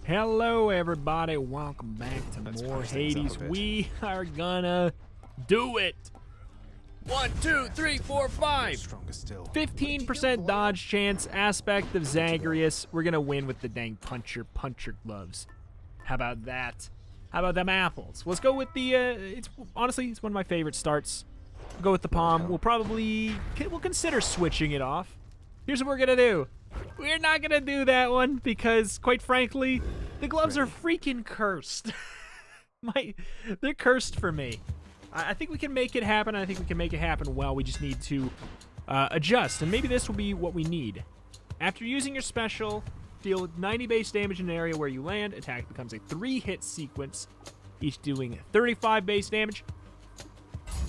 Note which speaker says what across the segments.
Speaker 1: Hello everybody, welcome back to more Hades. We are gonna do it. 1, 2, 3, 4, 5. 15% dodge chance, aspect of Zagreus. We're gonna win with the dang puncher gloves. How about that? How about them apples? Let's go with the, honestly, it's one of my favorite starts. We'll go with the palm. We'll consider switching it off. Here's what we're gonna do. We're not gonna do that one because, quite frankly, the gloves are freaking cursed. They're cursed for me. I think we can make it happen. I think we can make it happen well. We just need to adjust, and maybe this will be what we need. After using your special, deal 90 base damage in an area where you land. Attack becomes a 3-hit sequence, each doing 35 base damage.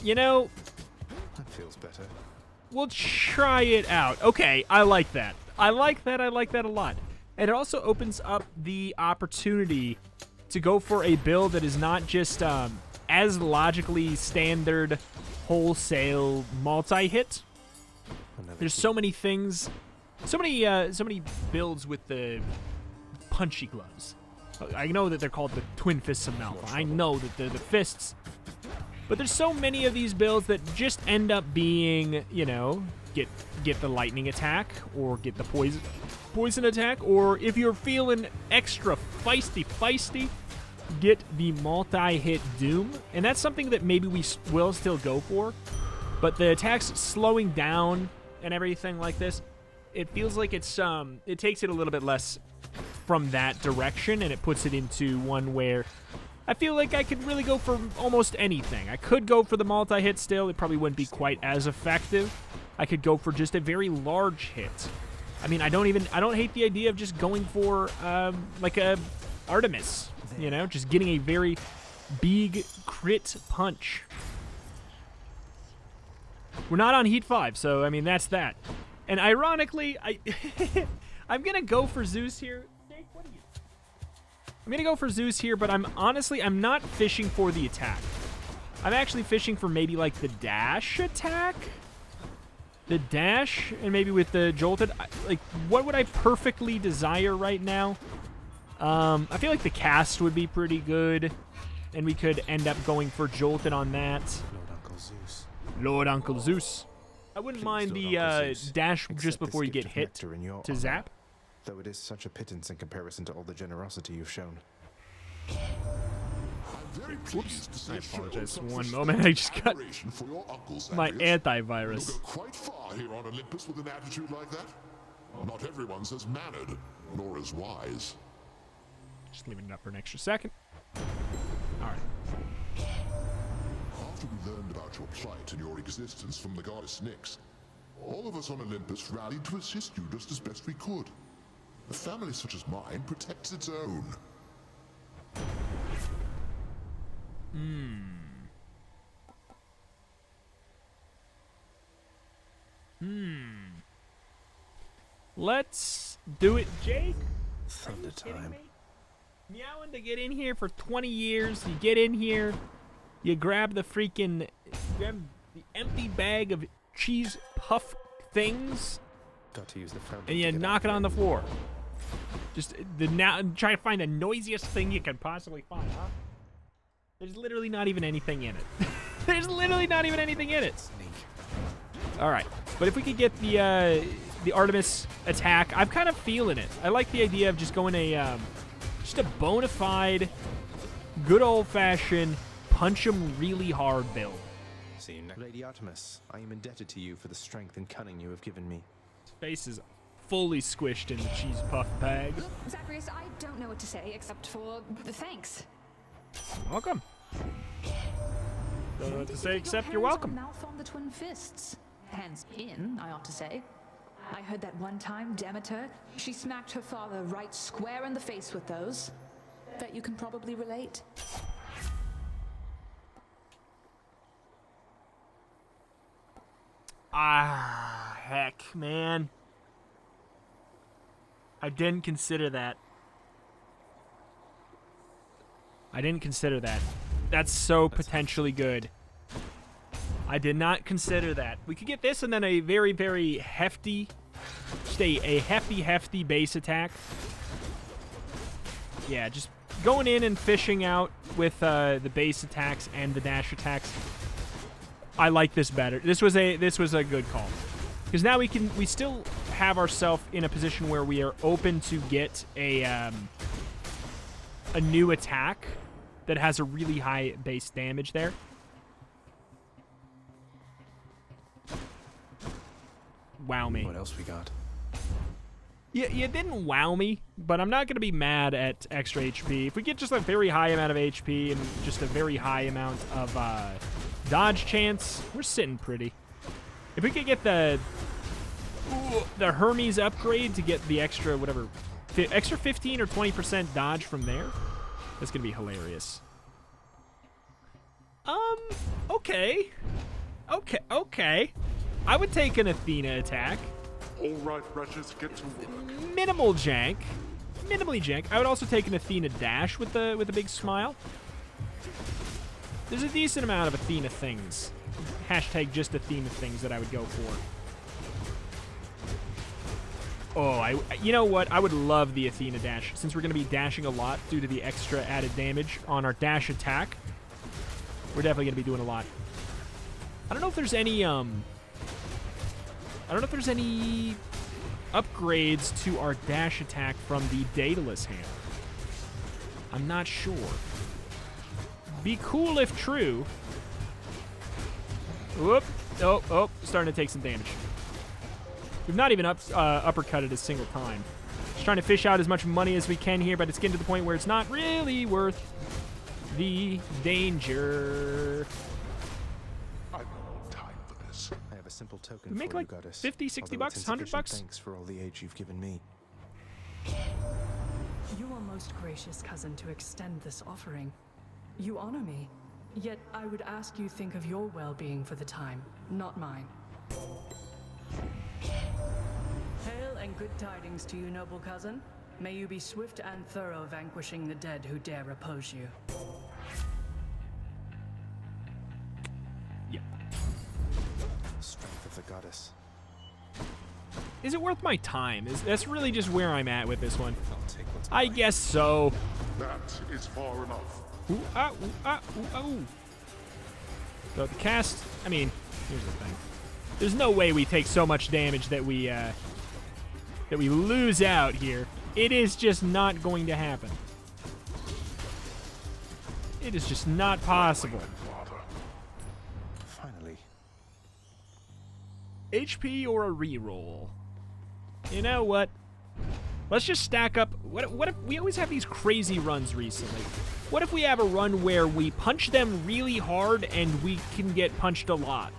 Speaker 1: You know,
Speaker 2: that feels better.
Speaker 1: We'll try it out. Okay, I like that. I like that a lot. And it also opens up the opportunity to go for a build that is not just as logically standard wholesale multi-hit. There's so many things, so many builds with the punchy gloves. I know that they're called the Twin Fists of Malphite. I know that they're the fists. But there's so many of these builds that just end up being, you know, get the lightning attack or get the poison attack, or if you're feeling extra feisty, get the multi-hit doom. And that's something that maybe we will still go for. But the attacks slowing down and everything like this, it feels like it's it takes it a little bit less from that direction, and it puts it into one where I feel like I could really go for almost anything. I could go for the multi-hit still. It probably wouldn't be quite as effective. I could go for just a very large hit. I mean, I don't hate the idea of just going for like a Artemis, you know, just getting a very big crit punch. We're not on Heat 5, so I mean, that's that. And ironically, I'm gonna go for Zeus here. Jake, what are you? I'm gonna go for Zeus here, but I'm not fishing for the attack. I'm actually fishing for maybe like the dash attack. The dash, and maybe with the jolted. Like, what would I perfectly desire right now? I feel like the cast would be pretty good, and we could end up going for jolted on that.
Speaker 2: Lord Uncle Zeus.
Speaker 1: Lord Uncle Zeus. I wouldn't mind the dash just before you get hit to zap.
Speaker 2: Though it is such a pittance in comparison to all the generosity you've shown.
Speaker 1: Oops, I apologize. One moment, I just got my antivirus.
Speaker 3: You go quite far here on Olympus with an attitude like that. Not everyone's as mannered, nor as wise.
Speaker 1: Just leaving it up for an extra second. All right.
Speaker 3: After we learned about your plight and your existence from the goddess Nyx, all of us on Olympus rallied to assist you just as best we could. A family such as mine protects its own.
Speaker 1: Let's do it, Jake.
Speaker 2: Thunder time.
Speaker 1: Meowing to get in here for 20 years. You get in here, you grab the empty bag of cheese puff things,
Speaker 2: Got to use the fountain
Speaker 1: and you knock it on the floor. Just try to find the noisiest thing you can possibly find, huh? There's literally not even anything in it. There's literally not even anything in it. All right, but if we could get the Artemis attack, I'm kind of feeling it. I like the idea of just going just a bona fide, good old-fashioned, punch 'em really hard build.
Speaker 2: See you next. Lady Artemis, I am indebted to you for the strength and cunning you have given me.
Speaker 1: His face is fully squished in the cheese puff bag.
Speaker 4: Zagreus, I don't know what to say except for thanks.
Speaker 1: Welcome. Don't know what to say except you're welcome.
Speaker 4: Mouth on the Twin Fists. Hands in, I ought to say. I heard that one time Demeter, she smacked her father right square in the face with those. Bet you can probably relate.
Speaker 1: Ah, heck, man. I didn't consider that. That's so potentially good. I did not consider that. We could get this and then a very, very hefty, just a hefty base attack. Yeah, just going in and fishing out with the base attacks and the dash attacks. I like this better. This was a good call. Because now we still have ourselves in a position where we are open to get a new attack that has a really high base damage there. Wow me.
Speaker 2: What else we got?
Speaker 1: Yeah, it didn't wow me, but I'm not going to be mad at extra HP. If we get just a very high amount of HP and just a very high amount of dodge chance, we're sitting pretty. If we could get the Hermes upgrade to get the extra, whatever, extra 15 or 20% dodge from there, that's going to be hilarious. Okay. Okay. I would take an Athena attack.
Speaker 5: All right, wretches, get to work.
Speaker 1: Minimally jank. I would also take an Athena dash with a big smile. There's a decent amount of Athena things. Hashtag just Athena things that I would go for. Oh, you know what? I would love the Athena dash. Since we're going to be dashing a lot due to the extra added damage on our dash attack, we're definitely going to be doing a lot. I don't know if there's any upgrades to our dash attack from the Daedalus hammer. I'm not sure. Be cool if true. Whoop. Oh, starting to take some damage. We've not even uppercutted a single time. Just trying to fish out as much money as we can here, but it's getting to the point where it's not really worth the danger.
Speaker 5: I've no time for this.
Speaker 2: I have a simple token
Speaker 1: We make
Speaker 2: for
Speaker 1: like
Speaker 2: you, goddess.
Speaker 1: 50, 60
Speaker 2: Although
Speaker 1: bucks,
Speaker 2: it's
Speaker 1: 100
Speaker 2: insufficient
Speaker 1: bucks.
Speaker 2: Thanks for all the aid you've given me.
Speaker 6: You are most gracious, cousin, to extend this offering. You honor me, yet I would ask you think of your well-being for the time, not mine. Hail and good tidings to you, noble cousin. May you be swift and thorough vanquishing the dead who dare oppose you.
Speaker 1: Yep.
Speaker 2: Strength of the goddess.
Speaker 1: Is it worth my time? That's really just where I'm at with this one.
Speaker 2: I'll take what's
Speaker 1: I
Speaker 2: mine.
Speaker 1: guess so.
Speaker 5: That is far enough.
Speaker 1: Ooh, ah, ooh, ah, ooh, ah, ooh. So the cast, I mean, here's the thing. There's no way we take so much damage that we lose out here. It is just not going to happen. It is just not possible.
Speaker 5: Father.
Speaker 2: Finally.
Speaker 1: HP or a reroll? You know what? Let's just stack up. What if we always have these crazy runs recently? What if we have a run where we punch them really hard and we can get punched a lot?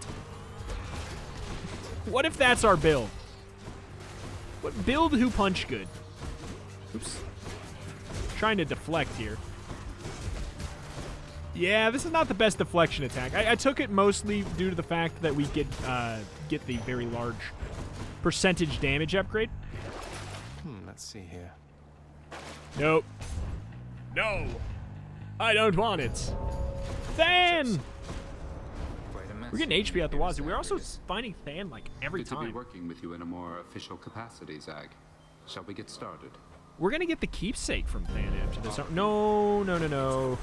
Speaker 1: What if that's our build? What build who punch good? Oops. Trying to deflect here. Yeah, this is not the best deflection attack. I took it mostly due to the fact that we get the very large percentage damage upgrade.
Speaker 2: Let's see here.
Speaker 1: Nope. No. I don't want it. Than! We're getting HP out the wazoo. We're also finding Than like every
Speaker 7: Good to be
Speaker 1: time.
Speaker 7: working with you in a more official capacity, Zag. Shall we get started?
Speaker 1: We're gonna get the keepsake from Than after this. No.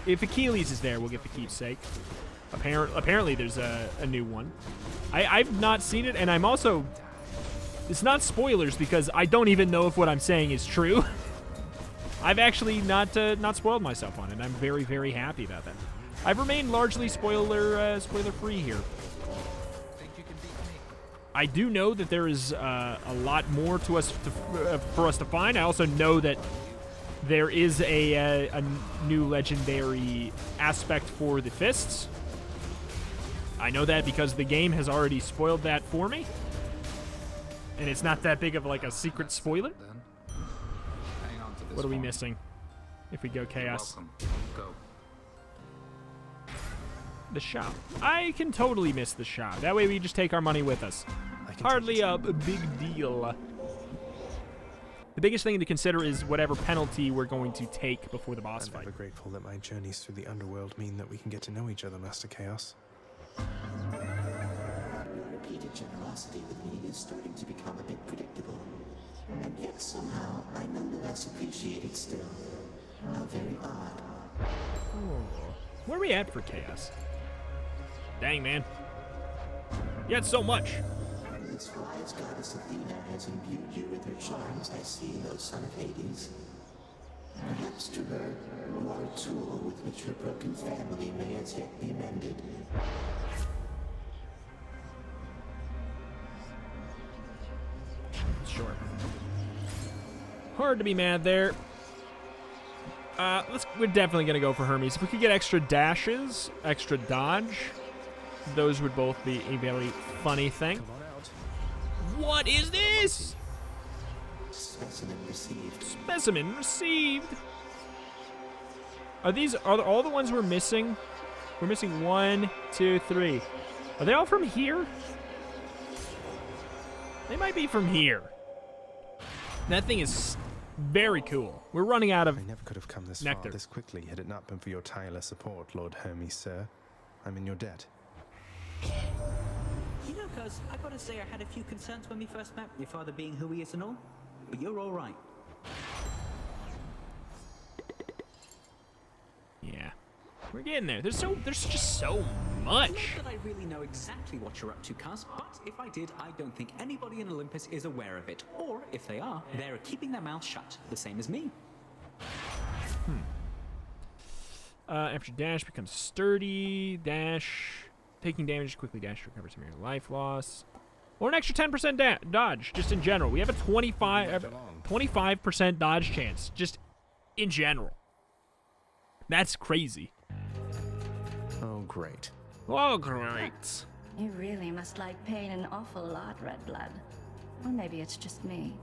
Speaker 1: If Achilles is there, we'll get the keepsake. Apparently there's a new one. I've not seen it, and I'm also... It's not spoilers because I don't even know if what I'm saying is true. I've actually not spoiled myself on it. I'm very, very happy about that. I've remained largely spoiler free here. I do know that there is a lot more to us for us to find. I also know that there is a new legendary aspect for the fists. I know that because the game has already spoiled that for me. And it's not that big of like a secret spoiler.
Speaker 7: Then, hang on to this
Speaker 1: What are we
Speaker 7: one.
Speaker 1: missing if we go
Speaker 7: You're
Speaker 1: chaos?
Speaker 7: welcome. Go.
Speaker 1: The shop. I can totally miss the shop. That way we just take our money with us.
Speaker 2: I can
Speaker 1: Hardly
Speaker 2: take
Speaker 1: a big deal. The biggest thing to consider is whatever penalty we're going to take before the boss
Speaker 2: I'm
Speaker 1: fight.
Speaker 2: ever grateful that my journeys through the Underworld mean that we can get to know each other, Master Chaos.
Speaker 8: Repeated generosity with me is starting to become a bit predictable. And yet somehow I nonetheless appreciate it still. very odd.
Speaker 1: Where are we at for chaos? Dang, man. You had so much.
Speaker 8: This wise goddess Athena has imbued you with her charms, I see, O son of Hades. Perhaps to her, you are a tool with which her broken family may as yet be mended.
Speaker 1: Sure. Hard to be mad there. We're definitely gonna go for Hermes. If we could get extra dashes, extra dodge, those would both be a very funny thing.
Speaker 2: Come on out.
Speaker 1: What is this?
Speaker 8: Specimen received.
Speaker 1: Specimen received. Are all the ones we're missing? We're missing 1, 2, 3. Are they all from here? They might be from here. That thing is very cool. We're running out of
Speaker 2: I never could have come this
Speaker 1: nectar.
Speaker 2: far this quickly had it not been for your tireless support, Lord Hermes, sir. I'm in your debt.
Speaker 9: You know, cuz, I gotta say I had a few concerns when we first met, your father being who he is and all, but you're all right.
Speaker 1: Yeah. We're getting there. There's just so much.
Speaker 9: Not that I really know exactly what you're up to, cuz, but if I did, I don't think anybody in Olympus is aware of it. Or, if they are, they're keeping their mouths shut, the same as me.
Speaker 1: After dash becomes sturdy, dash, taking damage, quickly dash to recover some of your life loss. Or an extra 10% dodge, just in general. We have a 25% dodge chance, just in general. That's crazy.
Speaker 2: Oh, great.
Speaker 1: Oh, great.
Speaker 10: You really must like pain an awful lot, Red Blood. Or maybe it's just me.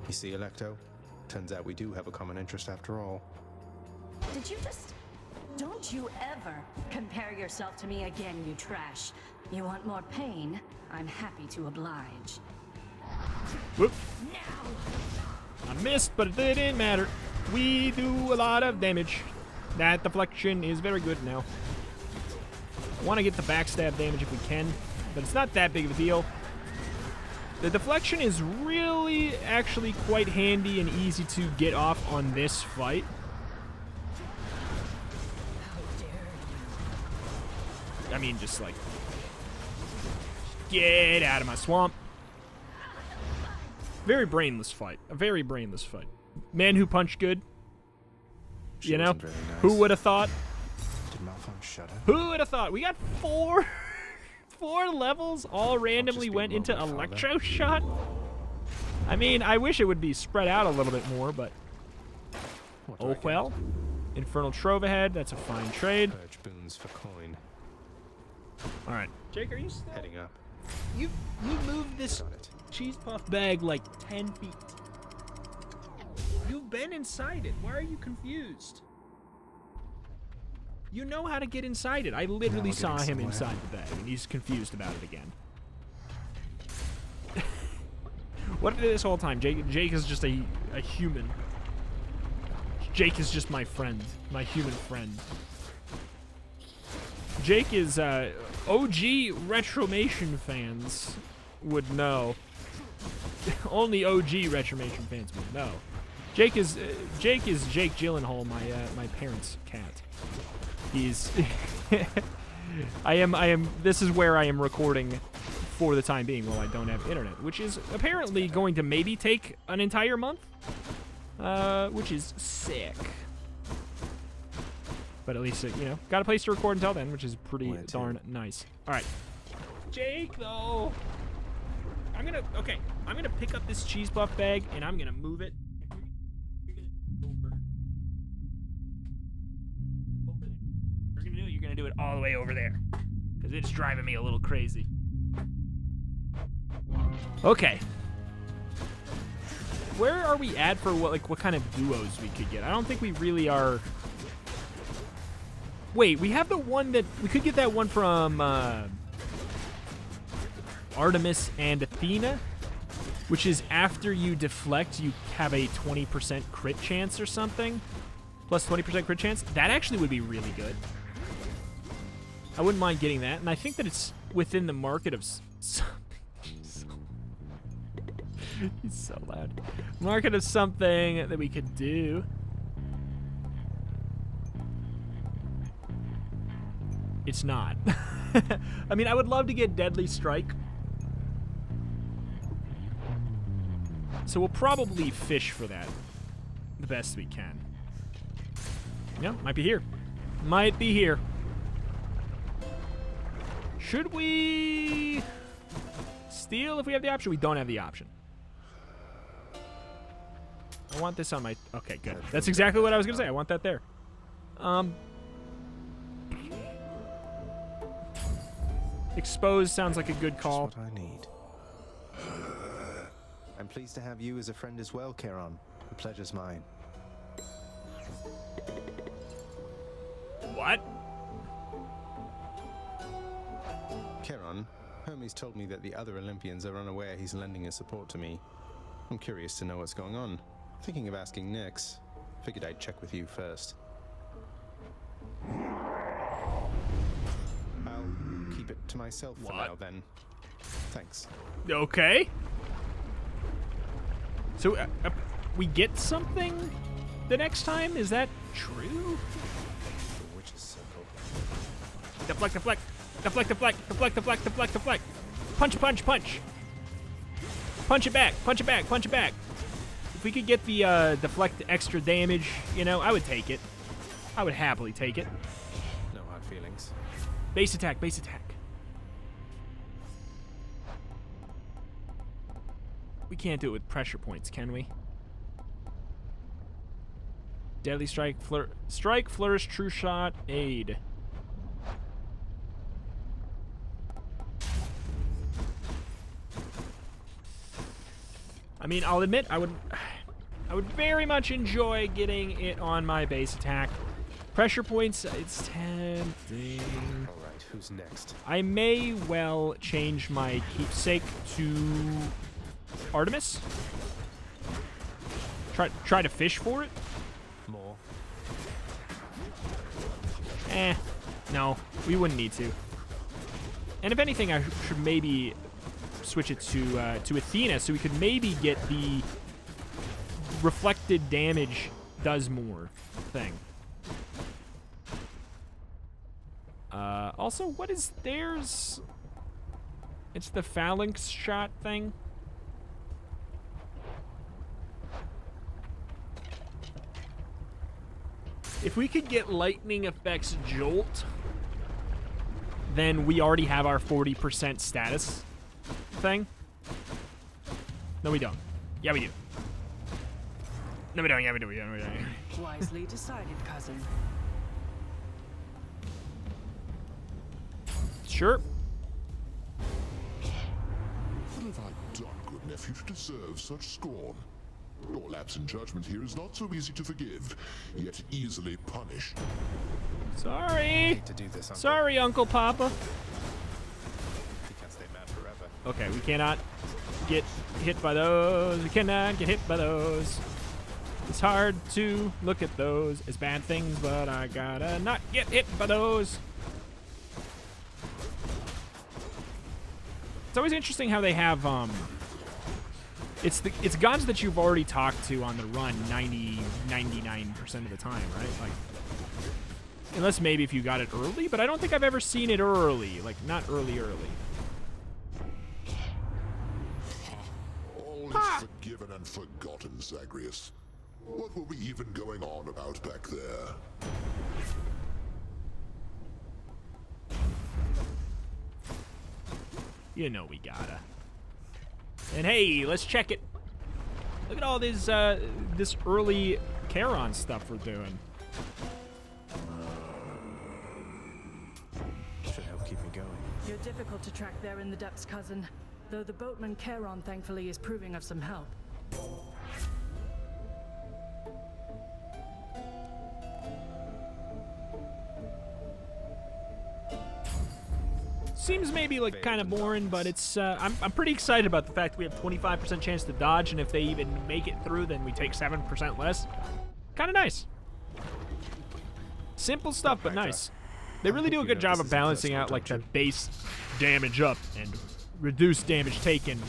Speaker 2: You see, Electo? Turns out we do have a common interest after all.
Speaker 10: Did you just... Don't you ever compare yourself to me again, you trash. You want more pain? I'm happy to oblige.
Speaker 1: Whoop. I missed, but it didn't matter. We do a lot of damage. That deflection is very good now. Want to get the backstab damage if we can, but it's not that big of a deal. The deflection is really actually quite handy and easy to get off on this fight. I mean, just like, get out of my swamp. Very brainless fight. A very brainless fight. Man who punched good.
Speaker 2: She
Speaker 1: You know?
Speaker 2: wasn't very nice.
Speaker 1: Who would have thought?
Speaker 2: Did Malphite shudder?
Speaker 1: Who would have thought? We got four levels all randomly
Speaker 2: be
Speaker 1: went into
Speaker 2: moment, Father.
Speaker 1: electro-shot? I mean, I wish it would be spread out a little bit more, but
Speaker 2: What do I
Speaker 1: oh
Speaker 2: get?
Speaker 1: well. Infernal Trove ahead. That's a fine trade.
Speaker 2: Purge boons for coin.
Speaker 1: All right. Jake, are you still?
Speaker 2: Heading up.
Speaker 1: You moved this
Speaker 2: Got it.
Speaker 1: cheese puff bag like 10 feet. You've been inside it. Why are you confused? You know how to get inside it. I literally
Speaker 2: Now
Speaker 1: saw
Speaker 2: getting
Speaker 1: him
Speaker 2: somewhere.
Speaker 1: inside the bag, and he's confused about it again. What this whole time? Jake is just a human. Jake is just my friend, my human friend. Jake is OG Retromation fans would know. Only OG Retromation fans would know. Jake is Jake Gyllenhaal, my parents' cat. He's I am this is where I am recording for the time being while I don't have internet, which is apparently going to maybe take an entire month. Which is sick. But at least, you know, got a place to record until then, which is pretty
Speaker 2: Where to?
Speaker 1: darn nice. All right. Jake, though. I'm gonna pick up this cheese puff bag, and I'm gonna move it. You're gonna do it all the way over there. Because it's driving me a little crazy. Okay. Where are we at for what kind of duos we could get? I don't think we really are. Wait, we have the one that we could get that one from Artemis and Athena, which is after you deflect, you have a 20% crit chance or something. Plus 20% crit chance. That actually would be really good. I wouldn't mind getting that, and I think that it's within the market of something. He's so loud. Market of something that we could do. it's not. I mean, I would love to get Deadly Strike. So we'll probably fish for that the best we can. Yeah, might be here. Might be here. Should we steal if we have the option? We don't have the option. I want this on my... Okay, good. That's exactly what I was going to say. I want that there. Exposed sounds like a good call.
Speaker 2: Just what I need. I'm pleased to have you as a friend as well, Charon. The pleasure's mine.
Speaker 1: What?
Speaker 2: Charon, Hermes told me that the other Olympians are unaware he's lending his support to me. I'm curious to know what's going on. Thinking of asking Nyx. Figured I'd check with you first. I'll keep it to myself for now then. Thanks.
Speaker 1: Okay. So, we get something the next time? Is that true?
Speaker 2: The witch's circle.
Speaker 1: Deflect, deflect. Deflect, deflect, deflect, deflect, deflect, deflect. Punch, punch, punch. Punch it back, punch it back, punch it back. If we could get the deflect extra damage, you know, I would take it. I would happily take it.
Speaker 2: No hard feelings.
Speaker 1: Base attack, base attack. We can't do it with pressure points, can we? Deadly strike, strike, flourish, true shot, aid. I mean, I'll admit, I would very much enjoy getting it on my base attack. Pressure points, it's tempting.
Speaker 2: All right, who's next?
Speaker 1: I may well change my keepsake to Artemis. Try to fish for it.
Speaker 2: More.
Speaker 1: No, we wouldn't need to. And if anything, I should maybe switch it to Athena, so we could maybe get the reflected damage does more thing. Also, what is theirs? It's the phalanx shot thing. If we could get lightning effects jolt, then we already have our 40% status thing. No, we don't. Yeah, we do. No, we don't. Yeah, we do. We don't.
Speaker 6: Wisely decided, cousin.
Speaker 1: Sure.
Speaker 3: What have I done, good nephew, to deserve such scorn? Your lapse in judgment here is not so easy to forgive, yet easily punished.
Speaker 1: Sorry.
Speaker 2: Hate to do this, Uncle.
Speaker 1: Sorry, Uncle Papa.
Speaker 2: You can't stay mad forever.
Speaker 1: Okay, we cannot get hit by those. We cannot get hit by those. It's hard to look at those as bad things, but I gotta not get hit by those. It's always interesting how they have, it's gods that you've already talked to on the run 99% of the time, right? Like, unless maybe if you got it early, but I don't think I've ever seen it early. Like, not early.
Speaker 3: All is forgiven and forgotten, Zagreus. What were we even going on about back there?
Speaker 1: You know we gotta. And hey, let's check it. Look at all this this early Charon stuff we're doing.
Speaker 2: Should help keep me going.
Speaker 6: You're difficult to track there in the depths, cousin. Though the boatman Charon, thankfully, is proving of some help.
Speaker 1: Seems maybe like kind of boring, but it's I'm pretty excited about the fact that we have 25% chance to dodge, and if they even make it through, then we take 7% less. Kind of nice. Simple stuff, but nice. They really do a good job of balancing out like the base damage up and reduced damage taken.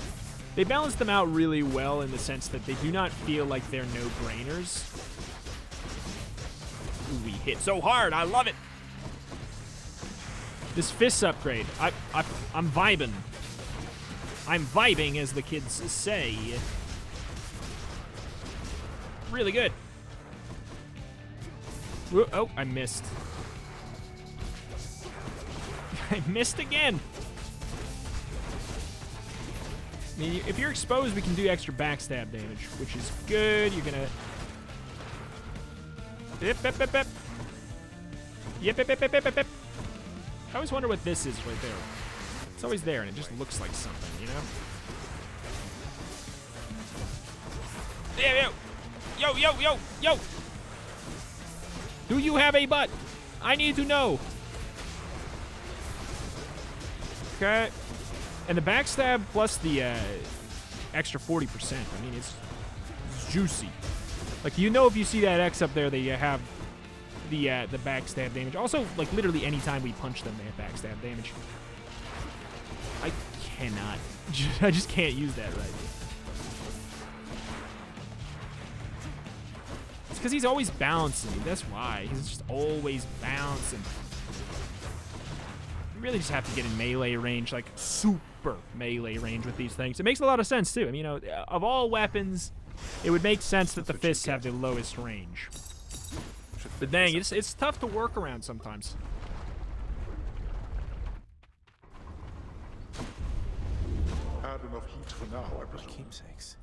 Speaker 1: They balance them out really well in the sense that they do not feel like they're no-brainers. Ooh, we hit so hard, I love it. This fist upgrade. I'm vibing. I'm vibing, as the kids say. Really good. Whoa, oh, I missed. I missed again. I mean, if you're exposed, we can do extra backstab damage, which is good. You're gonna... Yep, yep, yep, yep. Yep, yep, yep, yep, yep, yep. I always wonder what this is right there. It's always there, and it just looks like something, you know? Yo, yo, yo, yo, yo! Do you have a butt? I need to know. Okay. And the backstab plus the extra 40%. I mean, it's juicy. Like, you know, if you see that X up there, that you have the backstab damage. Also, like, literally any time we punch them, they have backstab damage. I cannot. I just can't use that right. It's because he's always bouncing. That's why. He's just always bouncing. You really just have to get in melee range, like super melee range with these things. It makes a lot of sense, too. I mean, you know, of all weapons, it would make sense that the fists have the lowest range. But dang, it's tough to work around sometimes.
Speaker 5: Had enough heat for now, I presume.
Speaker 2: Keepsakes.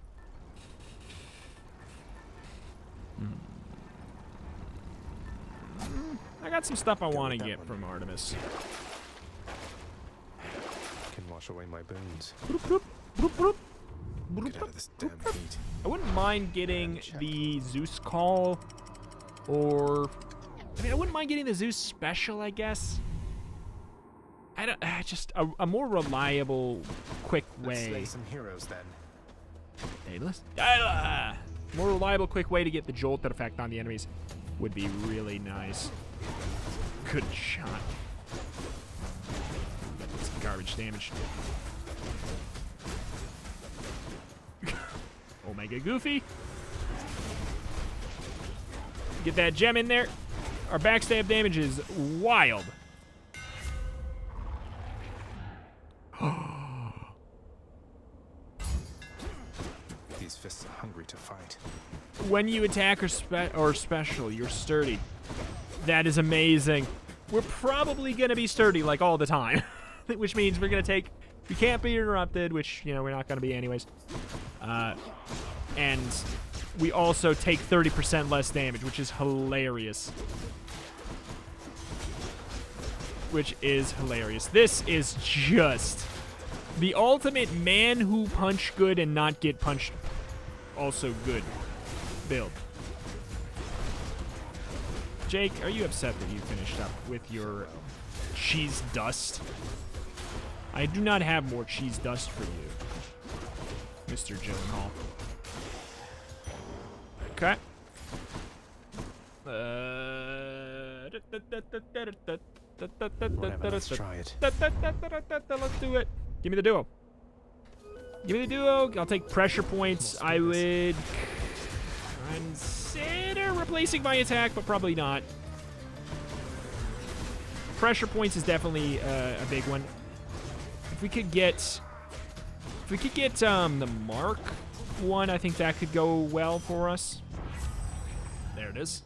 Speaker 1: I got some stuff I want to get from Artemis.
Speaker 2: Can wash away my boons.
Speaker 1: Bloop, bloop, bloop, bloop.
Speaker 2: Get out of this damn heat.
Speaker 1: I wouldn't mind getting the Zeus call, or I mean, I wouldn't mind getting the Zeus special, I guess. I don't, just a more reliable, quick way.
Speaker 2: Let's slay some heroes then.
Speaker 1: Hey, listen. More reliable, quick way to get the jolted effect on the enemies would be really nice. Good shot. That's garbage damage. Omega Goofy. Get that gem in there. Our backstab damage is wild.
Speaker 2: These fists are hungry to fight.
Speaker 1: When you attack or special, you're sturdy. That is amazing. We're probably going to be sturdy like all the time, which means we're going to take... We can't be interrupted, which, you know, we're not going to be anyways. And we also take 30% less damage, which is hilarious. This is just the ultimate man who punch good and not get punched also good build. Jake, are you upset that you finished up with your cheese dust? I do not have more cheese dust for you, Mr. Gyllenhaal. Okay.
Speaker 2: Whatever, let's try it.
Speaker 1: Let's do it. Give me the duo. Give me the duo. I'll take pressure points. I would consider replacing my attack, but probably not. Pressure points is definitely a big one. If we could get the Mark one, I think that could go well for us. There it is.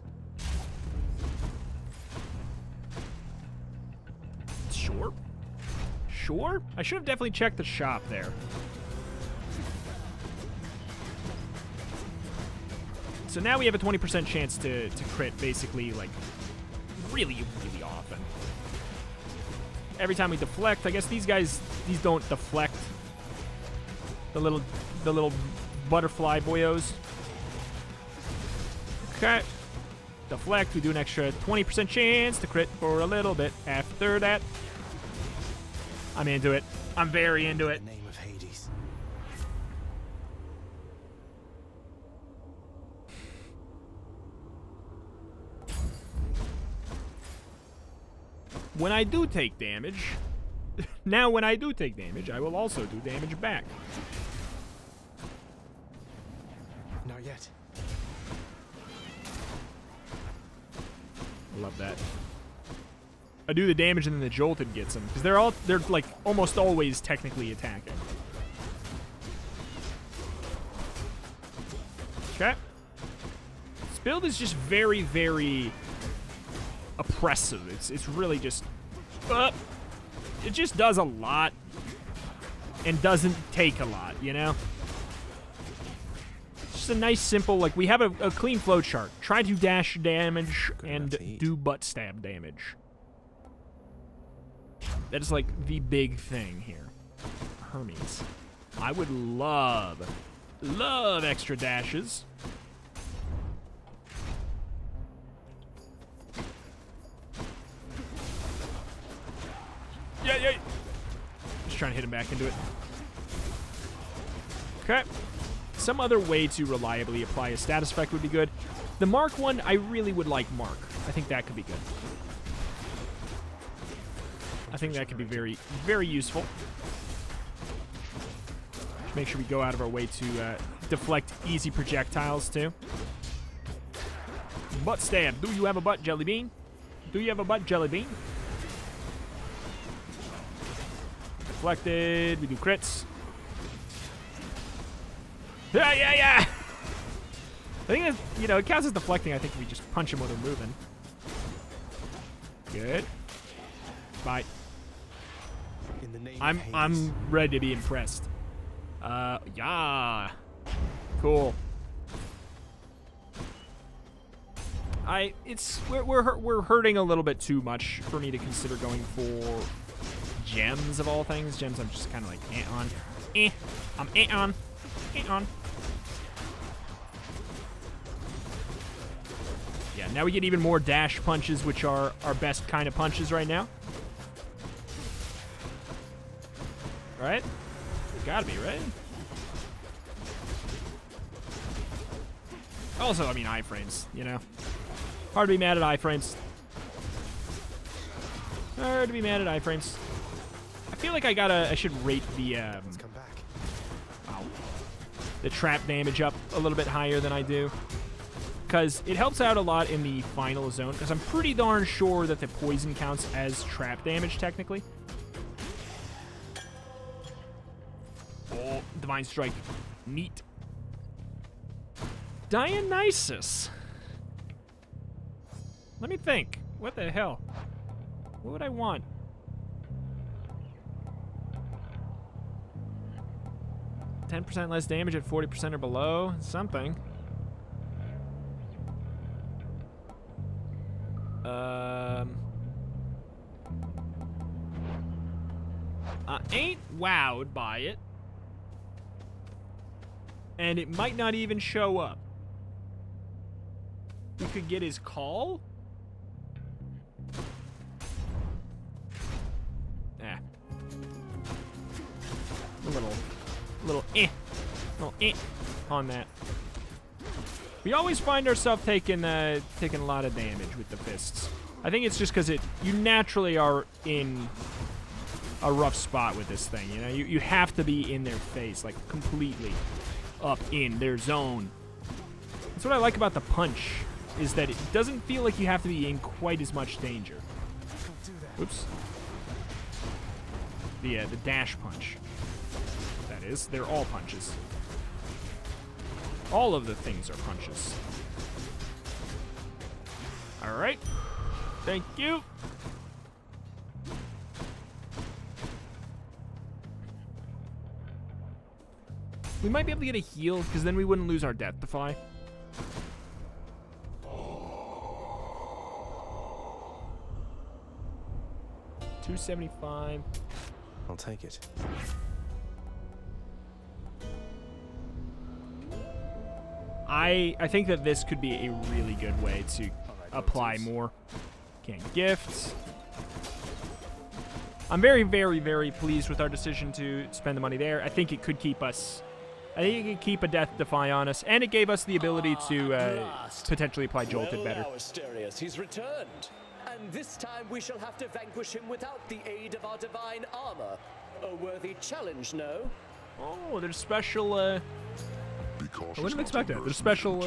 Speaker 1: Sure. Sure? I should have definitely checked the shop there. So now we have a 20% chance to crit, basically, like, really, really often. Every time we deflect, I guess these don't deflect. The little butterfly boyos. Okay. Deflect, we do an extra 20% chance to crit for a little bit. After that, I'm into it. I'm very into it.
Speaker 2: In the name of Hades.
Speaker 1: When I do take damage, now when I do take damage, I will also do damage back.
Speaker 2: Not yet.
Speaker 1: Love that. I do the damage and then the jolted gets them, because they're like almost always technically attacking. Okay. This build is just very, very oppressive. It's really just it just does a lot and doesn't take a lot, you know? It's just a nice, simple, like, we have a clean flow chart. Try to dash damage and do butt stab damage. That is, like, the big thing here. Hermes. I would love extra dashes. Yeah. Just trying to hit him back into it. Okay. Some other way to reliably apply a status effect would be good. The Mark one, I really would like Mark. I think that could be good. I think that could be very, very useful. Just make sure we go out of our way to deflect easy projectiles, too. Butt stab. Do you have a butt, Jelly Bean? Do you have a butt, Jelly Bean? Deflected. We do crits. Yeah. I think that, you know, it counts as deflecting. I think we just punch him when we're moving. Good. Bye. I'm ready to be impressed. Yeah. Cool. We're hurting a little bit too much for me to consider going for gems of all things. Gems I'm just kind of like on. I'm on. Yeah, now we get even more dash punches, which are our best kind of punches right now. Right? Gotta be, right? Also, I mean, iframes, you know? Hard to be mad at iframes. Hard to be mad at iframes. I feel like I should rate the,
Speaker 2: Let's come back.
Speaker 1: Wow. The trap damage up a little bit higher than I do. Because it helps out a lot in the final zone, because I'm pretty darn sure that the poison counts as trap damage, technically. Oh, Divine Strike. Neat. Dionysus. Let me think. What the hell? What would I want? %, less damage at 40% or below. Something. I ain't wowed by it. And it might not even show up. We could get his call? A little on that. We always find ourselves taking a lot of damage with the fists. I think it's just because you naturally are in a rough spot with this thing. You know, you have to be in their face, like completely up in their zone. That's what I like about the punch, is that it doesn't feel like you have to be in quite as much danger. Oops. The dash punch. That is, they're all punches. All of the things are punches. All right. Thank you. We might be able to get a heal, because then we wouldn't lose our Death Defy. $275.
Speaker 2: I'll take it.
Speaker 1: I think that this could be a really good way to apply more. Can't gift. I'm very, very, very pleased with our decision to spend the money there. I think it could keep us... I think it could keep a Death Defy on us, and it gave us the ability to potentially apply Jolted better.
Speaker 11: Well, Asterius, he's returned. And this time we shall have to vanquish him without the aid of our divine armor. A worthy challenge, no?
Speaker 1: Oh, there's special, I wouldn't have expected that. There's special,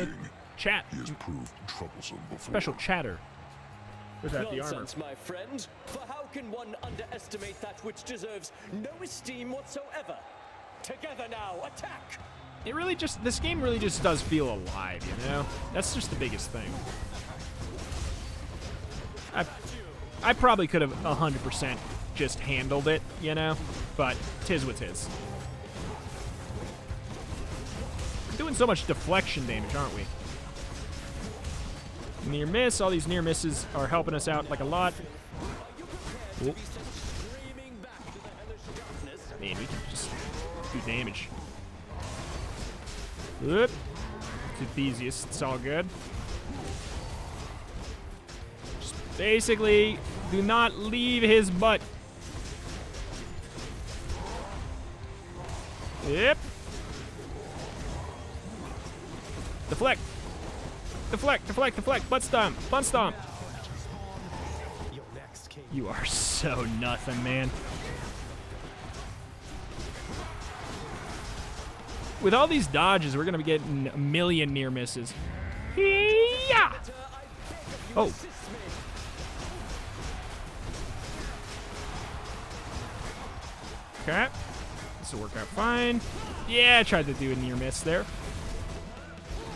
Speaker 1: chat.
Speaker 3: He has proved troublesome before.
Speaker 1: Special chatter. without the armor.
Speaker 11: Nonsense, my friend. For how can one underestimate that which deserves no esteem whatsoever? Together now, attack!
Speaker 1: It really just, this game really just does feel alive, you know? That's just the biggest thing. I probably could have 100% just handled it, you know? But tis what tis. We're doing so much deflection damage, aren't we? Near miss, all these near misses are helping us out like a lot. Whoop. Man, we can just do damage. Whoop. To Theseus, it's all good. Just basically, do not leave his butt. Yep. Deflect. Deflect, deflect, deflect. Butt stomp. Butt stomp. You are so nothing, man. With all these dodges, we're going to be getting a million near misses. Yeah. Oh. Okay. This will work out fine. Yeah, I tried to do a near miss there.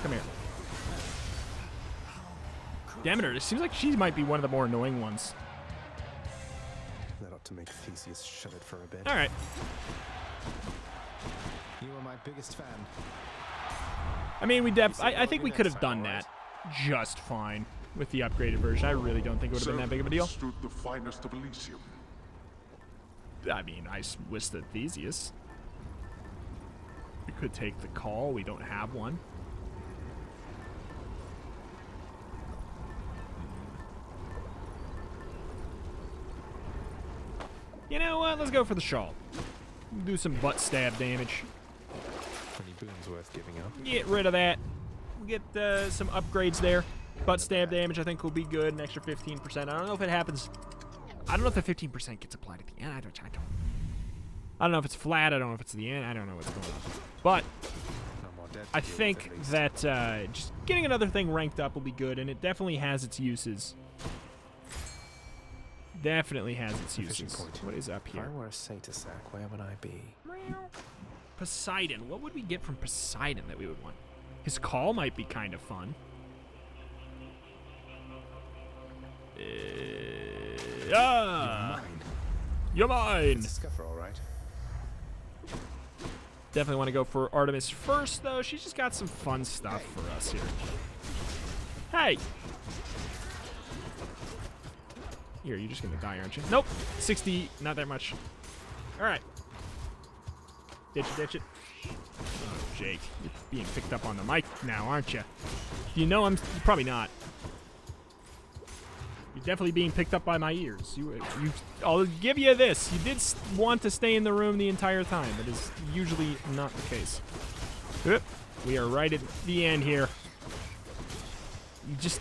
Speaker 1: Come here. Demeter, it seems like she might be one of the more annoying ones.
Speaker 2: That ought to make Theseus shut it for a bit.
Speaker 1: All right.
Speaker 2: You are my biggest fan.
Speaker 1: I mean, I think we could have done that just fine with the upgraded version. I really don't think it would have been that big of a deal.
Speaker 5: Stood the finest of Elysium.
Speaker 1: I mean, I withstood Theseus. We could take the call. We don't have one. You know what? Let's go for the shawl. Do some butt stab damage.
Speaker 2: 20 boons worth giving up.
Speaker 1: Get rid of that. Get some upgrades there. Butt stab damage, I think, will be good. An extra 15%. I don't know if it happens. I don't know if the 15% gets applied at the end. I don't know if it's flat. I don't know if it's the end. I don't know what's going on. But I think that just getting another thing ranked up will be good, and it definitely has its uses. Definitely has its uses. What is up here?
Speaker 2: If I were a Satyr sack, where would I be?
Speaker 1: Poseidon. What would we get from Poseidon that we would want? His call might be kind of fun. You're mine.
Speaker 2: It's a scuffer, all right.
Speaker 1: Definitely want to go for Artemis first, though. She's just got some fun stuff for us here. Hey. Here, you're just going to die, aren't you? Nope. 60. Not that much. All right. Ditch it, ditch it. Oh, Jake. You're being picked up on the mic now, aren't you? You know I'm... You're probably not. You're definitely being picked up by my ears. I'll give you this. You did want to stay in the room the entire time. That is usually not the case. Oop. We are right at the end here.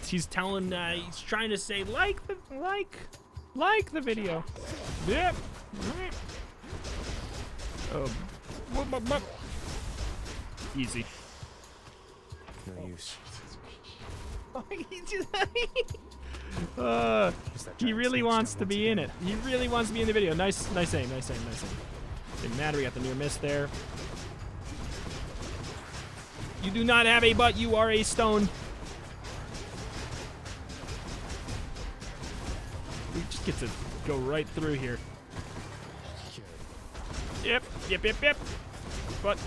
Speaker 1: He's telling, he's trying to say, like the video. Yep. Easy.
Speaker 2: No use.
Speaker 1: He really wants to be in it. He really wants to be in the video. Nice aim. Didn't matter. We got the near miss there. You do not have a butt. You are a stone. We just get to go right through here. Yep. But.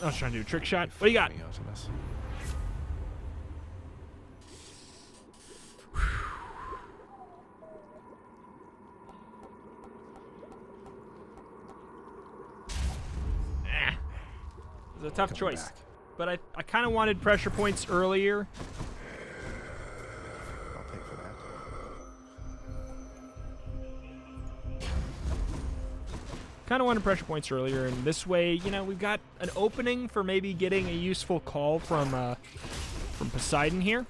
Speaker 1: I was trying to do a trick shot. What do you got? It was a tough choice. But I kind of wanted pressure points earlier.
Speaker 2: I'll pay for that.
Speaker 1: Kind of wanted pressure points earlier, and this way, you know, we've got an opening for maybe getting a useful call from Poseidon here.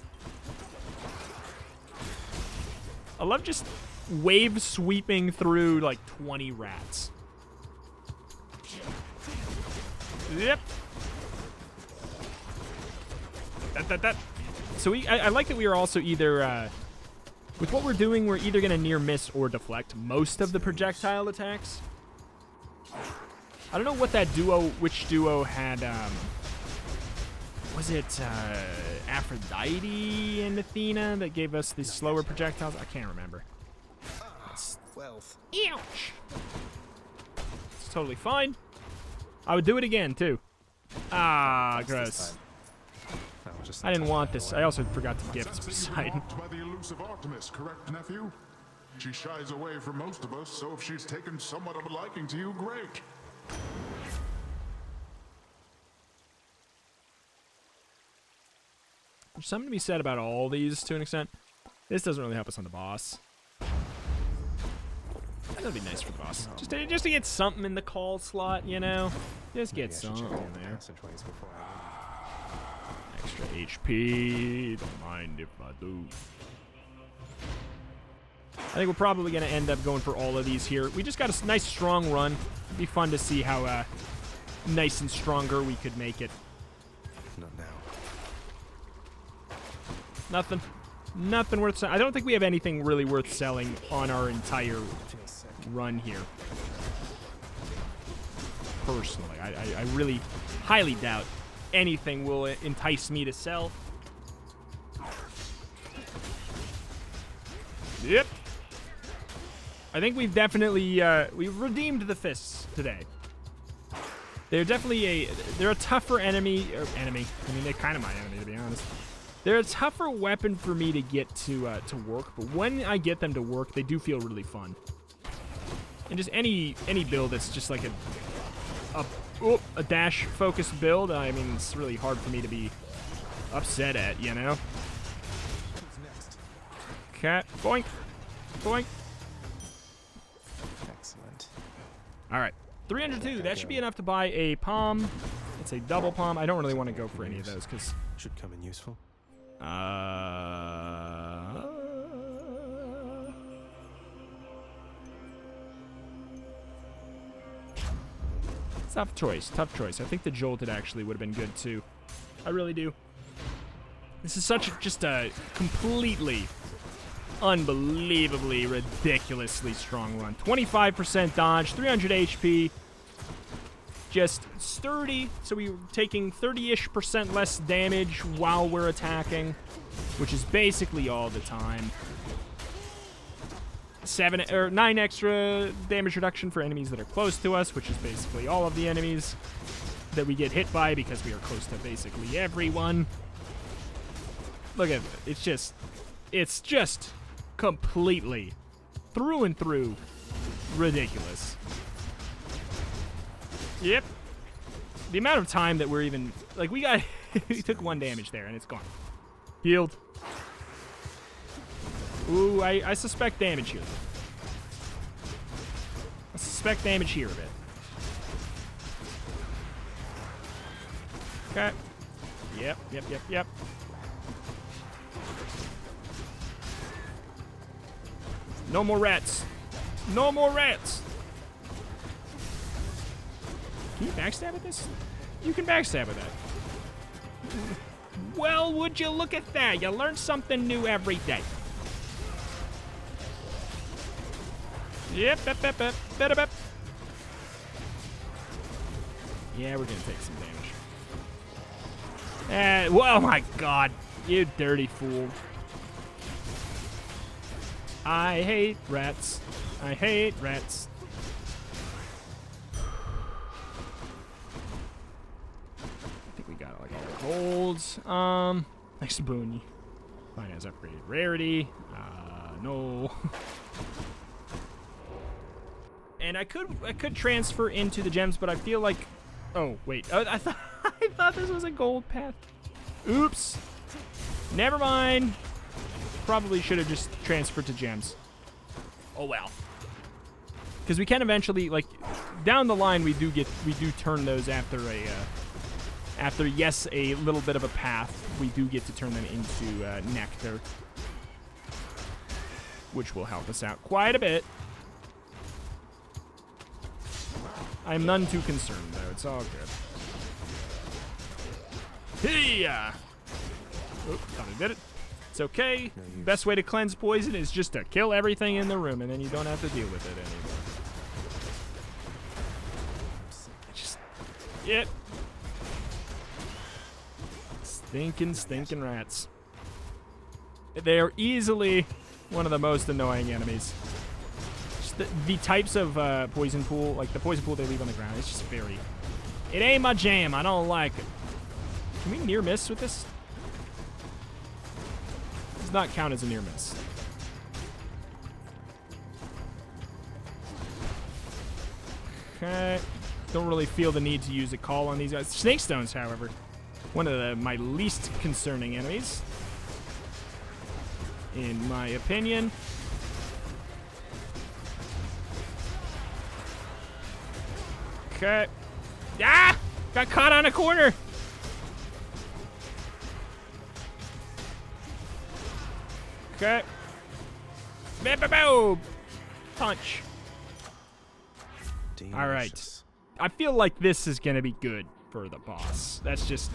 Speaker 1: I love just wave sweeping through like 20 rats. Yep. So I like that we are also either, with what we're doing, we're either going to near miss or deflect most of the projectile attacks. I don't know what that duo, which duo had, was it Aphrodite and Athena that gave us the slower projectiles? I can't remember.
Speaker 2: Wealth.
Speaker 1: Ouch! It's totally fine. I would do it again, too. Ah, gross. I didn't want this. I also forgot to gift Poseidon.
Speaker 3: By the elusive Artemis, correct, nephew? She shies away from most of us, so if she's taken somewhat of a liking to you, great.
Speaker 1: There's something to be said about all these to an extent. This doesn't really help us on the boss. That'd be nice for the boss. Just to get something in the call slot, you know? Just get something in there. Extra HP. Don't mind if I do. I think we're probably going to end up going for all of these here. We just got a nice strong run. It'd be fun to see how nice and stronger we could make it.
Speaker 2: Not now.
Speaker 1: Nothing. Nothing worth selling. I don't think we have anything really worth selling on our entire run here. Personally, I really highly doubt anything will entice me to sell. Yep. I think we've definitely we've redeemed the fists today. They're definitely they're a tougher enemy. I mean, they're kind of my enemy, to be honest. They're a tougher weapon for me to get to work, but when I get them to work, they do feel really fun. And just any build that's just like a dash focused build, I mean, it's really hard for me to be upset at, you know? Okay, boink, boink.
Speaker 2: Excellent.
Speaker 1: All right, 302. That should be enough to buy a palm. It's a double palm. I don't really want to go for any of those because
Speaker 2: should come in useful.
Speaker 1: Tough choice. Tough choice. I think the Jolted actually would have been good too. I really do. This is just a completely, unbelievably, ridiculously strong run. 25% dodge, 300 HP. Just sturdy, so we're taking 30-ish% less damage while we're attacking, which is basically all the time. 9 extra damage reduction for enemies that are close to us, which is basically all of the enemies that we get hit by because we are close to basically everyone. Look at it. It's just completely, through and through, ridiculous. Yep. The amount of time that we're even... Like, we took 1 damage there, and it's gone. Healed. Ooh, I suspect damage here. I suspect damage here a bit. Okay. Yep. No more rats. No more rats. Can you backstab at this? You can backstab at that. Well, would you look at that? You learn something new every day. Yep. Yeah, we're gonna take some damage. Oh my god, you dirty fool. I hate rats. I hate rats. Golds. Next boon. Mine has upgraded rarity. No. And I could transfer into the gems, but I feel like. Oh wait. I thought this was a gold path. Oops. Never mind. Probably should have just transferred to gems. Oh well. Because we can eventually, like, down the line, we do turn those after a. After, yes, a little bit of a path, we do get to turn them into nectar, which will help us out quite a bit. I'm none too concerned, though. It's all good. Hey-ya! Oop, thought I did it. It's okay. Best way to cleanse poison is just to kill everything in the room, and then you don't have to deal with it anymore. Just get stinking rats. They are easily one of the most annoying enemies. Just the types of poison pool, like the poison pool they leave on the ground, it's just very... It ain't my jam. I don't like it. Can we near miss with this? Does not count as a near miss. Okay. Don't really feel the need to use a call on these guys. Snake stones, however, one of my least concerning enemies, in my opinion. Okay. Ah! Got caught on a corner. Okay. Punch. All right. I feel like this is going to be good for the boss. That's just...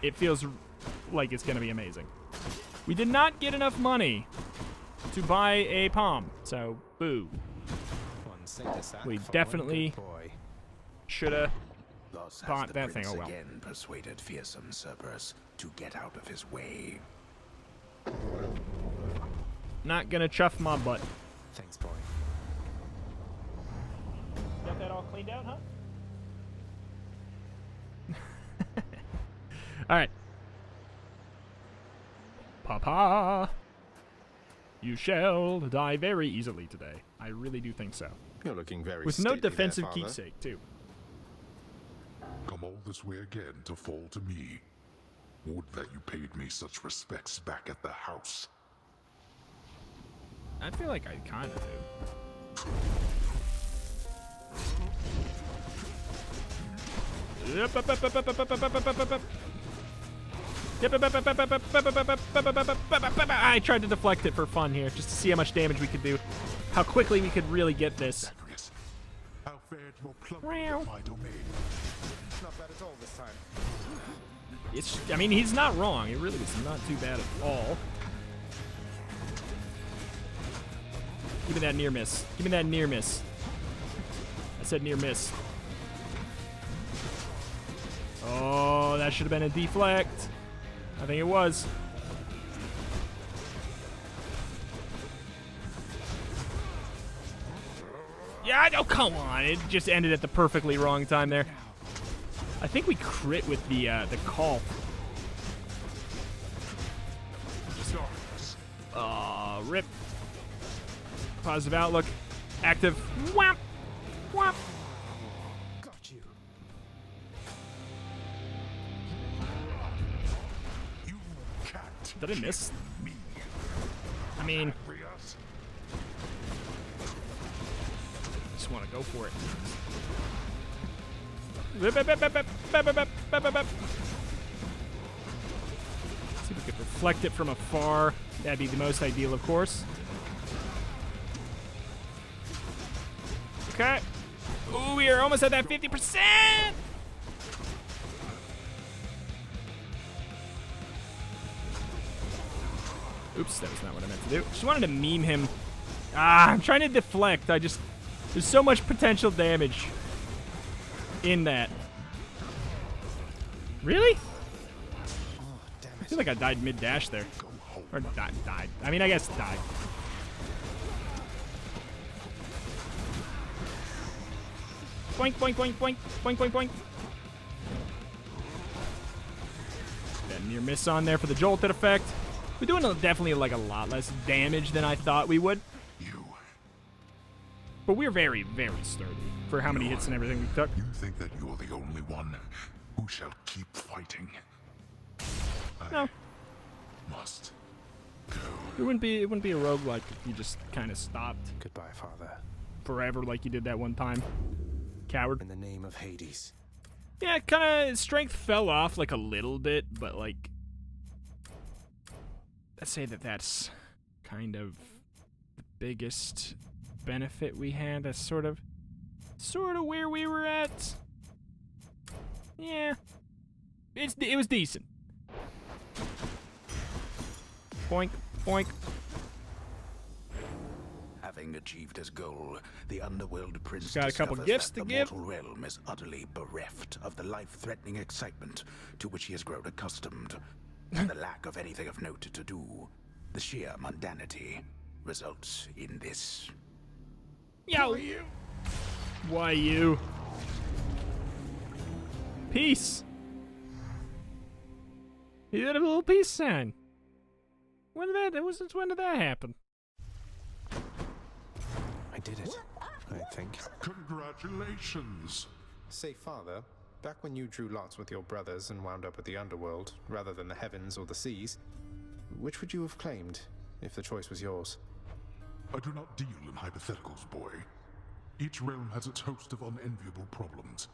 Speaker 1: It feels like it's going to be amazing. We did not get enough money to buy a palm, so boo. We definitely should have bought that thing. Oh well.
Speaker 12: Again persuaded fearsome Cerberus to get out of his way.
Speaker 1: Not gonna chuff my butt.
Speaker 2: Thanks, boy.
Speaker 1: Got that all cleaned out, huh? Alright. Papa, you shall die very easily today. I really do think so.
Speaker 2: You're looking very
Speaker 1: with no
Speaker 2: stately
Speaker 1: defensive
Speaker 2: there, Father.
Speaker 1: keepsake, too.
Speaker 3: Come all this way again to fall to me. Would that you paid me such respects back at the house.
Speaker 1: I feel like I kind of do. I tried to deflect it for fun here, just to see how much damage we could do. How quickly we could really get this.
Speaker 3: How fared your plunder my domain?
Speaker 2: Not bad at all this time.
Speaker 1: It's, I mean, he's not wrong. It really was not too bad at all. Give me that near miss. Give me that near miss. I said near miss. Oh, that should have been a deflect. I think it was. Yeah, oh, come on. It just ended at the perfectly wrong time there. I think we crit with the call. Rip. Positive outlook. Active. Whap. Whap.
Speaker 2: Got you.
Speaker 1: Did I miss? I mean, just want to go for it. See if we could reflect it from afar. That'd be the most ideal, of course. Okay. Ooh, we are almost at that 50%! Oops, that was not what I meant to do. Just wanted to meme him. Ah, I'm trying to deflect. There's so much potential damage in that. Really?
Speaker 2: Oh, damn it.
Speaker 1: I feel like I died mid-dash there. Or died. I mean, I guess died. Boink, boink, boink, boink, boink, boink, boink. That near miss on there for the jolted effect. We're doing definitely like a lot less damage than I thought we would. But we're very, very sturdy for how many hits and everything we took.
Speaker 3: You think that you're the only one who shall keep fighting?
Speaker 1: No.
Speaker 3: Must go.
Speaker 1: It wouldn't be a roguelike if you just kind of stopped.
Speaker 2: Goodbye, Father.
Speaker 1: Forever like you did that one time. Coward.
Speaker 2: In the name of Hades.
Speaker 1: Yeah, kind of strength fell off like a little bit, but like, let's say that's kind of the biggest benefit we had. That's sort of where we were at. Yeah, it was decent. Boink, boink.
Speaker 12: Having achieved his goal, the Underworld Prince
Speaker 1: Got a couple
Speaker 12: discovers
Speaker 1: gifts
Speaker 12: that
Speaker 1: to
Speaker 12: the
Speaker 1: give.
Speaker 12: mortal realm is utterly bereft of the life-threatening excitement to which he has grown accustomed, and the lack of anything of note to do. The sheer mundanity results in this.
Speaker 1: Yo! Why you? Peace! He did a little peace sign. When did that happen?
Speaker 2: I did it, I think.
Speaker 5: Congratulations!
Speaker 2: Say, Father, back when you drew lots with your brothers and wound up with the Underworld, rather than the heavens or the seas, which would you have claimed, if the choice was yours?
Speaker 5: I do not deal in hypotheticals, boy. Each realm has its host of unenviable problems.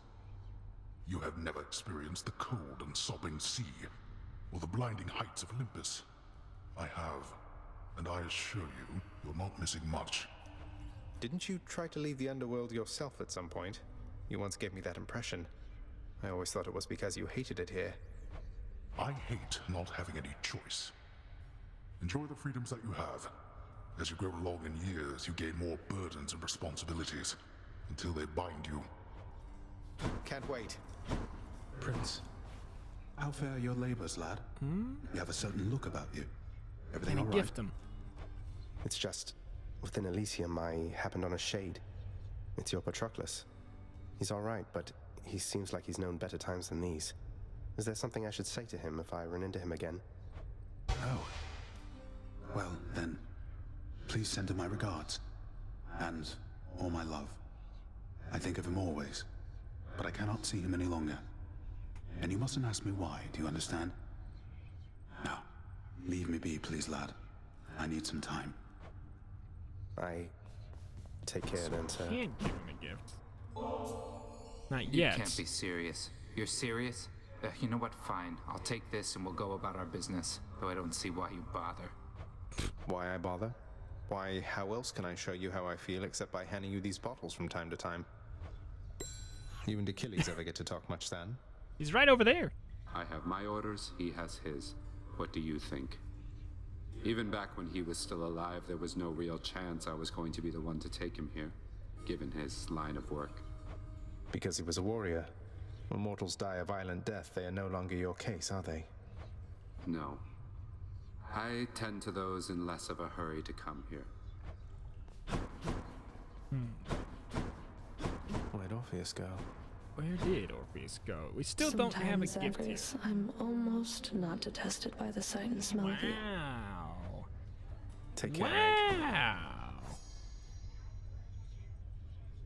Speaker 5: You have never experienced the cold and sobbing sea, or the blinding heights of Olympus. I have, and I assure you, you're not missing much.
Speaker 2: Didn't you try to leave the Underworld yourself at some point? You once gave me that impression. I always thought it was because you hated it here.
Speaker 5: I hate not having any choice. Enjoy the freedoms that you have. As you grow along in years, you gain more burdens and responsibilities, until they bind you.
Speaker 2: Can't wait.
Speaker 12: Prince, how fare your labors, lad? You have a certain look about you. Everything all right?
Speaker 1: Gift him.
Speaker 13: It's just, within Elysium, I happened on a shade. It's your Patroclus. He's all right, but he seems like he's known better times than these. Is there something I should say to him if I run into him again?
Speaker 12: Oh. Well, then, please send him my regards. And all my love. I think of him always, but I cannot see him any longer. And you mustn't ask me why, do you understand? Now, leave me be, please, lad. I need some time.
Speaker 13: I take care then, sir.
Speaker 1: Can't give him a gift. Not yet.
Speaker 7: You can't be serious. You're serious? You know what? Fine. I'll take this and we'll go about our business. Though I don't see why you bother.
Speaker 2: Why I bother? Why, how else can I show you how I feel except by handing you these bottles from time to time? You and Achilles ever get to talk much, Stan?
Speaker 1: He's right over there.
Speaker 7: I have my orders, he has his. What do you think? Even back when he was still alive, there was no real chance I was going to be the one to take him here, given his line of work.
Speaker 2: Because he was a warrior. When mortals die a violent death, they are no longer your case, are they?
Speaker 7: No. I tend to those in less of a hurry to come here.
Speaker 2: Where'd Orpheus go?
Speaker 1: Where did Orpheus go? We still don't have a gift here.
Speaker 14: I'm almost not detested by the sight and smell of you.
Speaker 1: Wow.
Speaker 2: Take care.
Speaker 1: Wow.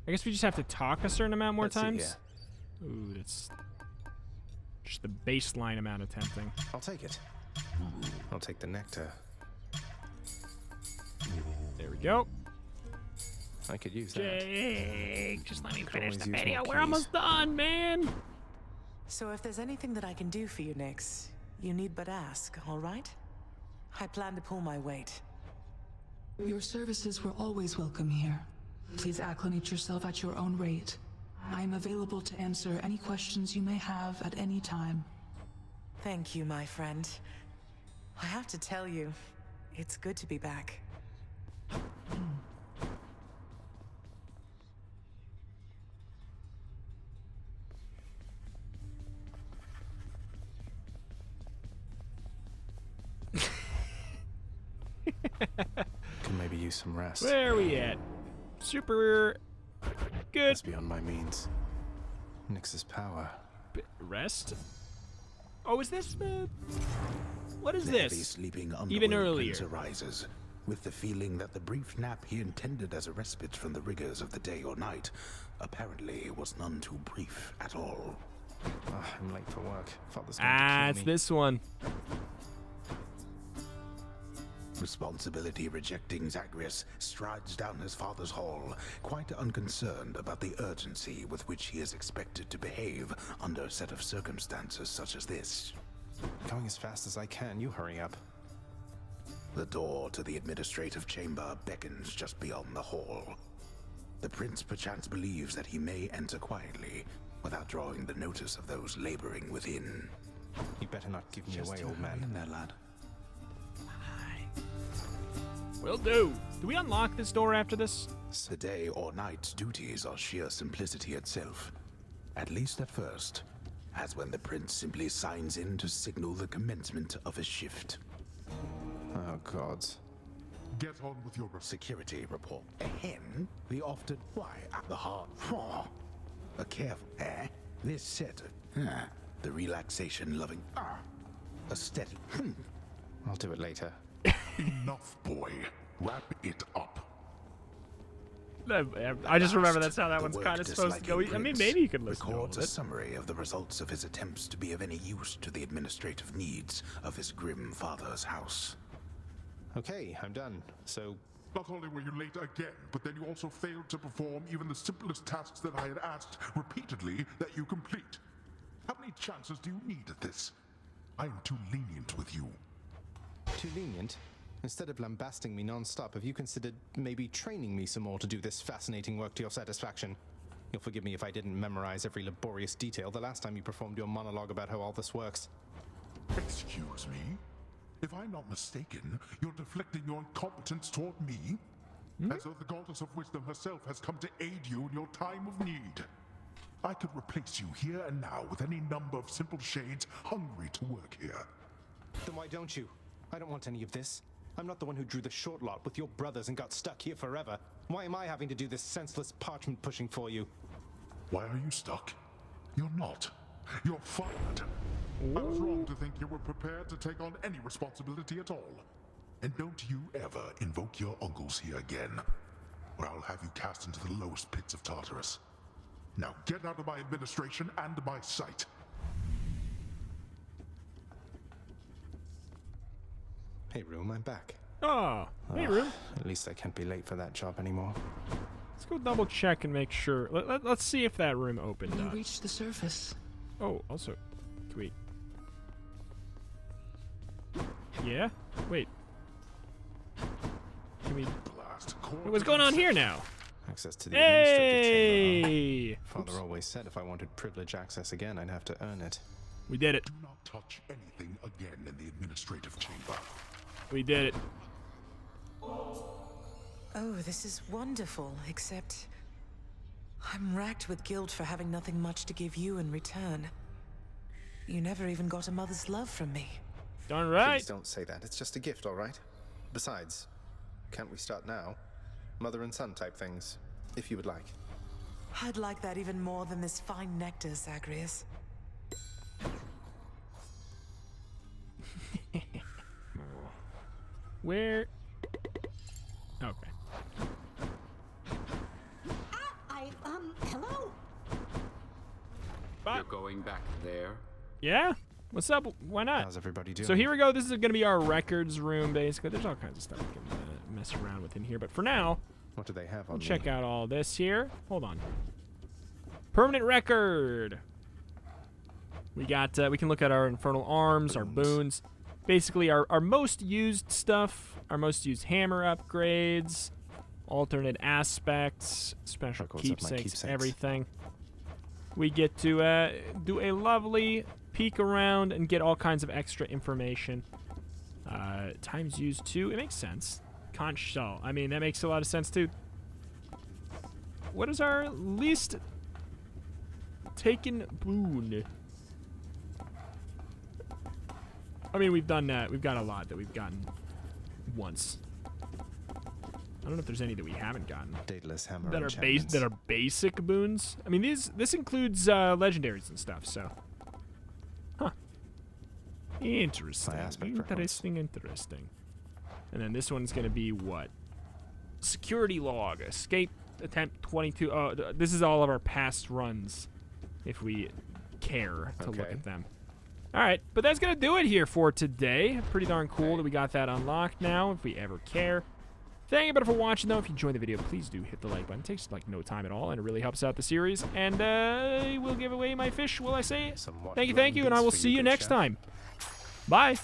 Speaker 1: I guess we just have to talk a certain amount more
Speaker 2: Let's see
Speaker 1: times. Ooh, that's just the baseline amount of tempting.
Speaker 2: I'll take it. I'll take the nectar.
Speaker 1: There we go.
Speaker 2: I could use that.
Speaker 1: Jake, just let me finish
Speaker 2: always
Speaker 1: the
Speaker 2: use
Speaker 1: video.
Speaker 2: more
Speaker 1: We're
Speaker 2: keys.
Speaker 1: almost done, man.
Speaker 15: So if there's anything that I can do for you, Nyx, you need but ask, all right? I plan to pull my weight.
Speaker 16: Your services were always welcome here. Please acclimate yourself at your own rate. I am available to answer any questions you may have at any time.
Speaker 15: Thank you, my friend. I have to tell you, it's good to be back.
Speaker 2: Can maybe use some rest.
Speaker 1: Where are we at? Super good.
Speaker 2: That's beyond my means. Nyx's power.
Speaker 1: Rest? Oh, is this the... What is
Speaker 12: The heavy
Speaker 1: this?
Speaker 12: sleeping
Speaker 1: Even
Speaker 12: Underworld
Speaker 1: earlier.
Speaker 12: Prince arises, with the feeling that the brief nap he intended as a respite from the rigors of the day or night apparently was none too brief at all.
Speaker 2: I'm late for work. Father's going to kill
Speaker 1: It's
Speaker 2: me.
Speaker 1: this one.
Speaker 12: Responsibility rejecting Zagreus strides down his father's hall, quite unconcerned about the urgency with which he is expected to behave under a set of circumstances such as this.
Speaker 2: Going as fast as I can. You hurry up.
Speaker 12: The door to the administrative chamber beckons just beyond the hall. The prince perchance believes that he may enter quietly, without drawing the notice of those laboring within.
Speaker 2: You better not give me
Speaker 12: Just
Speaker 2: away,
Speaker 12: you
Speaker 2: old
Speaker 12: hang
Speaker 2: man.
Speaker 12: in there, lad.
Speaker 1: Will do. Do we unlock this door after this?
Speaker 12: The day or night's duties are sheer simplicity itself. At least at first. As when the prince simply signs in to signal the commencement of a shift.
Speaker 2: Oh, gods.
Speaker 5: Get on with your
Speaker 12: security report. A hen? We often... Why, at the heart... A careful... This set... The relaxation-loving... A steady...
Speaker 2: I'll do it later.
Speaker 5: Enough, boy. Wrap it up.
Speaker 1: I just remember that's how that one's kind of supposed to go. I mean, maybe you could listen to all of
Speaker 12: records a summary of the results of his attempts to be of any use to the administrative needs of his grim father's house.
Speaker 2: Okay, I'm done. So...
Speaker 5: Not only were you late again, but then you also failed to perform even the simplest tasks that I had asked repeatedly that you complete. How many chances do you need at this? I am too lenient with you.
Speaker 2: Too lenient? Instead of lambasting me non-stop, have you considered maybe training me some more to do this fascinating work to your satisfaction? You'll forgive me if I didn't memorize every laborious detail the last time you performed your monologue about how all this works.
Speaker 5: Excuse me? If I'm not mistaken, you're deflecting your incompetence toward me? As though the goddess of wisdom herself has come to aid you in your time of need. I could replace you here and now with any number of simple shades hungry to work here.
Speaker 2: Then why don't you? I don't want any of this. I'm not the one who drew the short lot with your brothers and got stuck here forever. Why am I having to do this senseless parchment pushing for you?
Speaker 5: Why are you stuck? You're not. You're fired. I was wrong to think you were prepared to take on any responsibility at all. And don't you ever invoke your uncles here again, or I'll have you cast into the lowest pits of Tartarus. Now get out of my administration and my sight.
Speaker 2: Hey, Room, I'm back.
Speaker 1: Oh, hey, Room.
Speaker 2: At least I can't be late for that job anymore.
Speaker 1: Let's go double check and make sure. Let's see if that room opened up.
Speaker 16: You reached the surface.
Speaker 1: Oh, also, can we... Yeah? Wait. Can we... What's going on here now?
Speaker 2: Access to the
Speaker 1: Hey!
Speaker 2: administrative chamber. Father always said if I wanted privilege access again, I'd have to earn it.
Speaker 1: We did it.
Speaker 5: Do not touch anything again in the administrative chamber.
Speaker 1: We did it.
Speaker 15: Oh, this is wonderful, except... I'm racked with guilt for having nothing much to give you in return. You never even got a mother's love from me.
Speaker 1: Darn right.
Speaker 2: Please don't say that. It's just a gift, all right? Besides, can't we start now? Mother and son type things, if you would like.
Speaker 15: I'd like that even more than this fine nectar, Zagreus.
Speaker 1: Where? Okay.
Speaker 10: Hello?
Speaker 7: You're going back there?
Speaker 1: Yeah? What's up? Why not?
Speaker 2: How's everybody doing?
Speaker 1: So here we go. This is going to be our records room, basically. There's all kinds of stuff we can mess around with in here. But for now,
Speaker 2: what do they have on
Speaker 1: we'll check out all this here. Hold on. Permanent record. We got. We can look at our infernal arms, our boons. Basically, our most used stuff, our most used hammer upgrades, alternate aspects, special keepsakes, everything. We get to do a lovely peek around and get all kinds of extra information. Times used too. It makes sense. Conch shell. I mean, that makes a lot of sense too. What is our least taken boon? I mean, we've done that. We've got a lot that we've gotten once. I don't know if there's any that we haven't gotten.
Speaker 2: Daedalus hammer
Speaker 1: that are basic boons. I mean, this includes legendaries and stuff. So, huh? Interesting. Interesting. And then this one's gonna be what? Security log. Escape attempt 22. Oh, this is all of our past runs, if we care to look at them. All right, but that's going to do it here for today. Pretty darn cool that we got that unlocked now, if we ever care. Thank you for watching, though. If you enjoyed the video, please do hit the like button. It takes, like, no time at all, and it really helps out the series. And we'll give away my fish, will I say? Thank you, and I will see you next time. Bye.